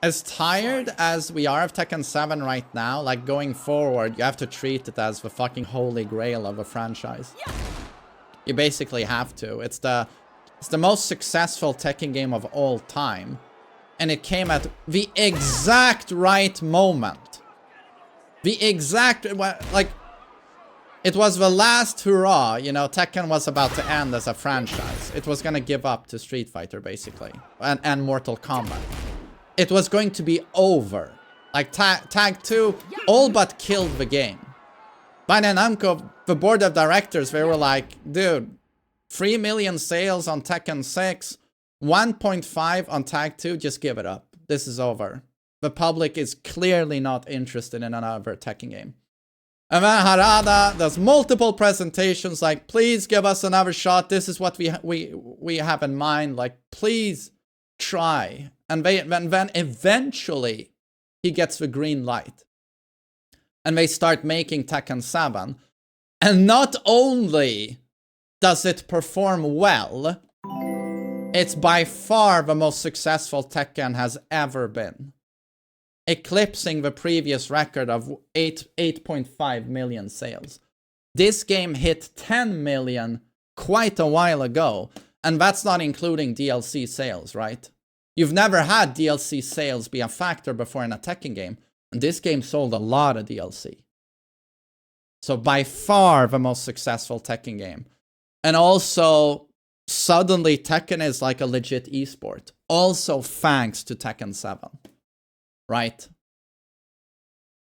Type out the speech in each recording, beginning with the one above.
as tired as we are of Tekken 7 right now, like going forward, you have to treat it as the fucking holy grail of a franchise. You basically have to. It's the most successful Tekken game of all time. And it came at the exact right moment. The exact, like, it was the last hurrah. You know, Tekken was about to end as a franchise. It was gonna give up to Street Fighter, basically. And Mortal Kombat. It was going to be over. Like, Tag 2 all but killed the game. Bandai Namco, the board of directors, they were like, dude, 3 million sales on Tekken 6, 1.5 on Tag 2, just give it up. This is over. The public is clearly not interested in another Tekken game. And then Harada does multiple presentations like, please give us another shot. This is what we have in mind. Like, please try. And then eventually he gets the green light. And they start making Tekken 7. And not only does it perform well, it's by far the most successful Tekken has ever been. Eclipsing the previous record of 8.5 million sales. This game hit 10 million quite a while ago, and that's not including DLC sales, right? You've never had DLC sales be a factor before in a Tekken game, and this game sold a lot of DLC. So by far the most successful Tekken game. And also, suddenly Tekken is like a legit esport. Also thanks to Tekken 7. Right?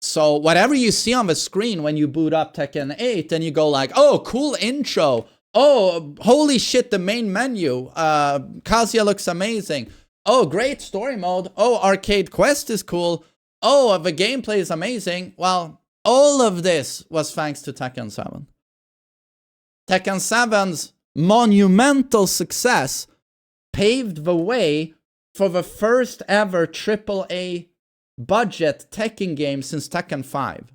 So whatever you see on the screen when you boot up Tekken 8 and you go like, oh, cool intro. Oh, holy shit, the main menu. Kazuya looks amazing. Oh, great story mode. Oh, arcade quest is cool. Oh, the gameplay is amazing. Well, all of this was thanks to Tekken 7. Tekken 7's monumental success paved the way for the first ever AAA budget Tekken game since Tekken 5.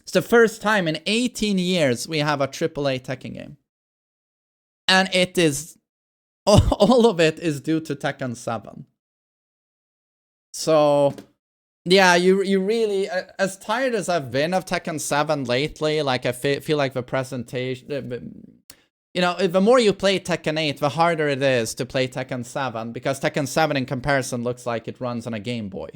It's the first time in 18 years we have a AAA Tekken game. And it is, all of it is due to Tekken 7. So, yeah, you really, as tired as I've been of Tekken 7 lately, like I feel like the presentation, you know, the more you play Tekken 8, the harder it is to play Tekken 7, because Tekken 7 in comparison looks like it runs on a Game Boy.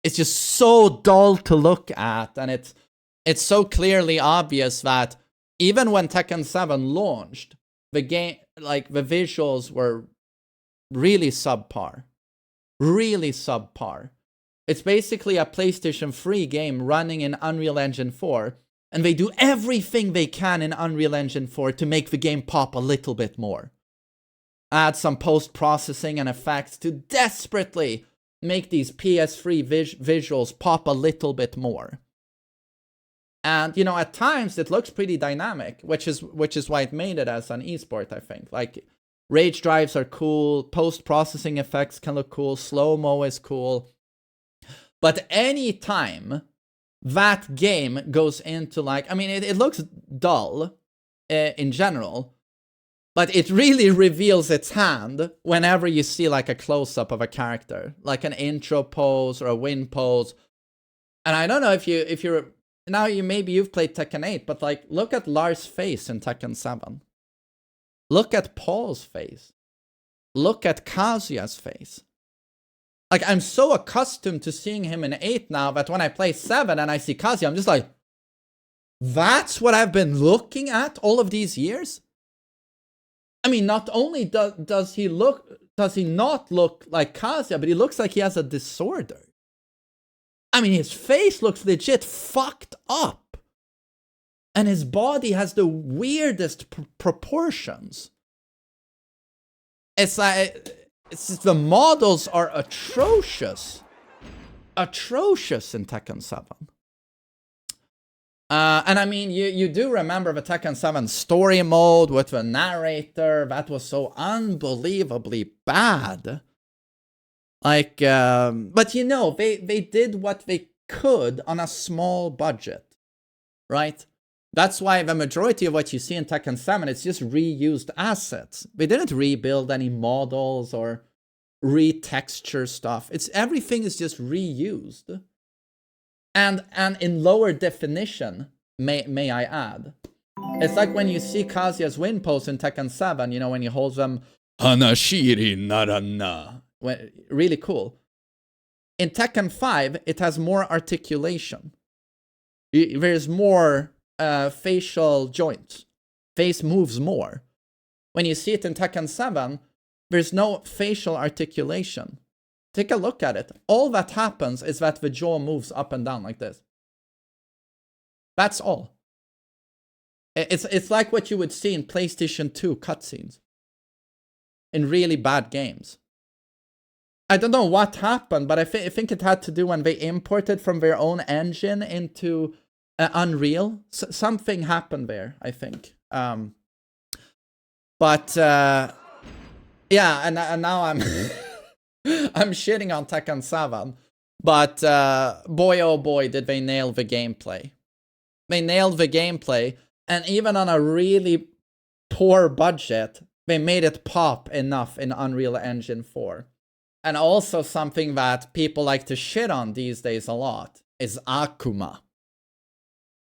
It's just so dull to look at, and it's so clearly obvious that even when Tekken 7 launched, the game, like, the visuals were really subpar. Really subpar. It's basically a PlayStation 3 game running in Unreal Engine 4, and they do everything they can in Unreal Engine 4 to make the game pop a little bit more. Add some post-processing and effects to desperately make these PS3 visuals pop a little bit more. And, you know, at times it looks pretty dynamic, which is why it made it as an esport, I think. Like, rage drives are cool, post-processing effects can look cool, slow-mo is cool. But any time that game goes into, like, I mean, it looks dull in general, but it really reveals its hand whenever you see, like, a close-up of a character, like an intro pose or a win pose. And I don't know if you're now, maybe you've played Tekken 8, but, like, look at Lars' face in Tekken 7. Look at Paul's face. Look at Kazuya's face. Like, I'm so accustomed to seeing him in 8 now that when I play 7 and I see Kazuya, I'm just like, that's what I've been looking at all of these years? I mean, not only does he not look like Kazuya, but he looks like he has a disorder. I mean, his face looks legit fucked up. And his body has the weirdest proportions. It's like, the models are atrocious. Atrocious in Tekken 7. And I mean, you do remember the Tekken 7 story mode with the narrator. That was so unbelievably bad. Like, but you know, they did what they could on a small budget, right? That's why the majority of what you see in Tekken 7 is just reused assets. They didn't rebuild any models or retexture stuff. Everything is just reused. And in lower definition, may I add. It's like when you see Kazuya's win pose in Tekken 7, you know, when he holds them Hanashiri Narana. Really cool. In Tekken 5, it has more articulation. There's more facial joints. Face moves more. When you see it in Tekken 7, there's no facial articulation. Take a look at it. All that happens is that the jaw moves up and down like this. That's all. It's like what you would see in PlayStation 2 cutscenes. In really bad games. I don't know what happened, but I think it had to do when they imported from their own engine into Unreal. Something happened there, I think. Yeah, and now I'm I'm shitting on Tekken 7, but boy oh boy did they nail the gameplay. They nailed the gameplay, and even on a really poor budget, they made it pop enough in Unreal Engine 4. And also something that people like to shit on these days a lot is Akuma.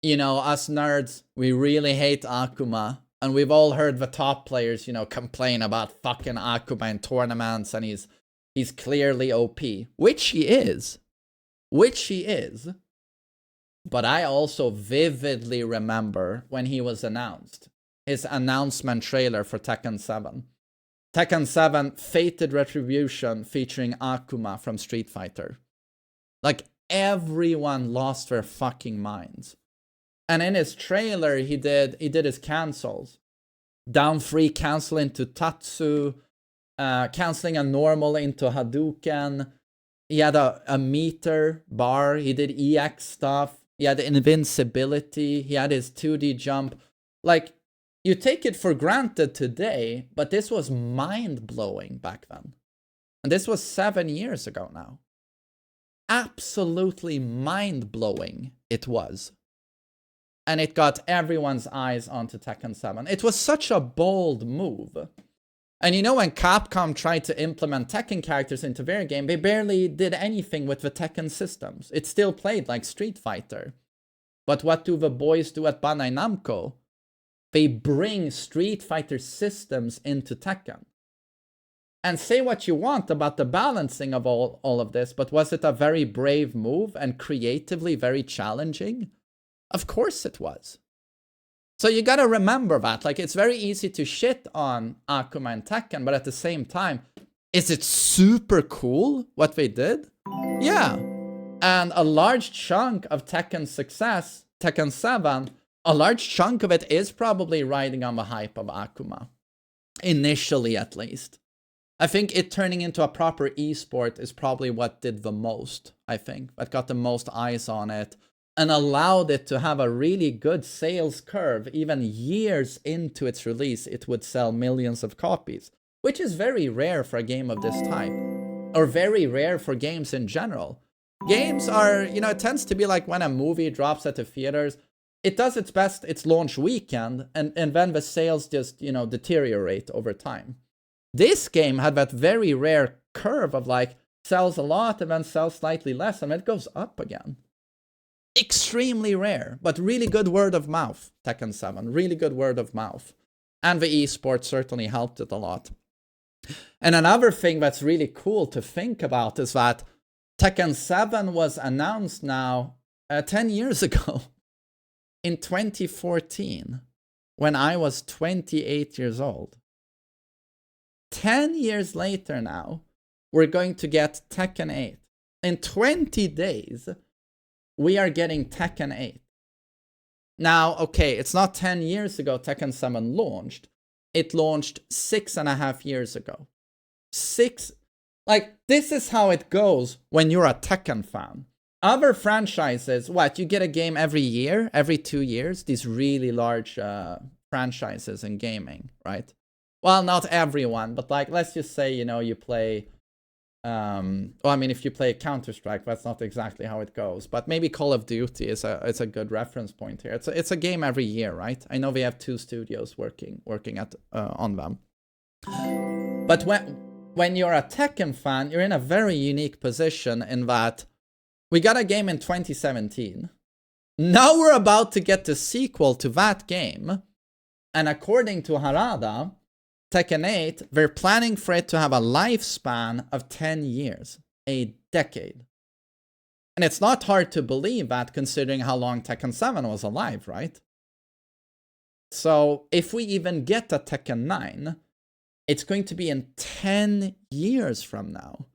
You know, us nerds, we really hate Akuma. And we've all heard the top players, you know, complain about fucking Akuma in tournaments, and he's clearly OP. Which he is. But I also vividly remember when he was announced. His announcement trailer for Tekken 7. Tekken 7 Fated Retribution featuring Akuma from Street Fighter. Like, everyone lost their fucking minds. And in his trailer, he did his cancels. Down 3 cancel into Tatsu. Canceling a normal into Hadouken. He had a meter bar. He did EX stuff. He had invincibility. He had his 2D jump. Like, you take it for granted today, but this was mind-blowing back then. And this was 7 years ago now. Absolutely mind-blowing it was. And it got everyone's eyes onto Tekken 7. It was such a bold move. And you know, when Capcom tried to implement Tekken characters into their game, they barely did anything with the Tekken systems. It still played like Street Fighter. But what do the boys do at Bandai Namco? They bring Street Fighter systems into Tekken. And say what you want about the balancing of all of this, but was it a very brave move and creatively very challenging? Of course it was. So you gotta remember that. Like, it's very easy to shit on Akuma and Tekken, but at the same time, is it super cool what they did? Yeah. And a large chunk of Tekken's success, Tekken 7, a large chunk of it is probably riding on the hype of Akuma. Initially, at least. I think it turning into a proper esport is probably what did the most, I think. That got the most eyes on it. And allowed it to have a really good sales curve. Even years into its release, it would sell millions of copies. Which is very rare for a game of this type. Or very rare for games in general. Games are, you know, it tends to be like when a movie drops at the theaters. It does its best its launch weekend, and then the sales just, you know, deteriorate over time. This game had that very rare curve of like, sells a lot and then sells slightly less, and then it goes up again. Extremely rare, but really good word of mouth, Tekken 7. Really good word of mouth. And the esports certainly helped it a lot. And another thing that's really cool to think about is that Tekken 7 was announced now 10 years ago. In 2014, when I was 28 years old. 10 years later now, we're going to get Tekken 8. In 20 days, we are getting Tekken 8. Now, okay, it's not 10 years ago Tekken 7 launched. It launched 6.5 years ago. Like, this is how it goes when you're a Tekken fan. Other franchises, what, you get a game every year, every 2 years? These really large franchises in gaming, right? Well, not everyone, but like, let's just say, you know, you play, well, I mean, if you play Counter-Strike, that's not exactly how it goes. But maybe Call of Duty is a good reference point here. It's a game every year, right? I know we have 2 studios working at on them. But when you're a Tekken fan, you're in a very unique position in that we got a game in 2017. Now we're about to get the sequel to that game. And according to Harada, Tekken 8, they're planning for it to have a lifespan of 10 years. A decade. And it's not hard to believe that considering how long Tekken 7 was alive, right? So if we even get a Tekken 9, it's going to be in 10 years from now.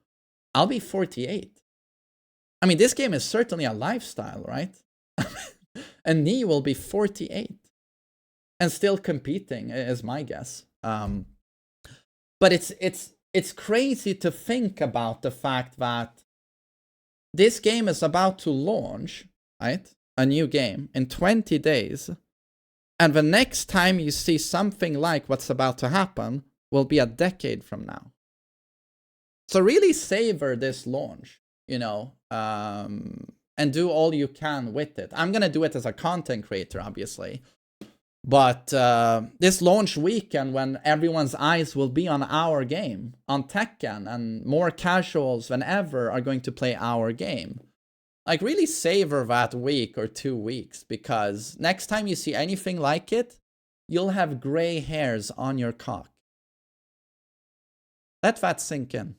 I'll be 48. I mean, this game is certainly a lifestyle, right? And Nee will be 48. And still competing, is my guess. But it's crazy to think about the fact that this game is about to launch, right? A new game in 20 days. And the next time you see something like what's about to happen will be a decade from now. So really savor this launch, you know, and do all you can with it. I'm going to do it as a content creator, obviously. But this launch weekend, when everyone's eyes will be on our game, on Tekken, and more casuals than ever are going to play our game, like really savor that week or 2 weeks, because next time you see anything like it, you'll have gray hairs on your cock. Let that sink in.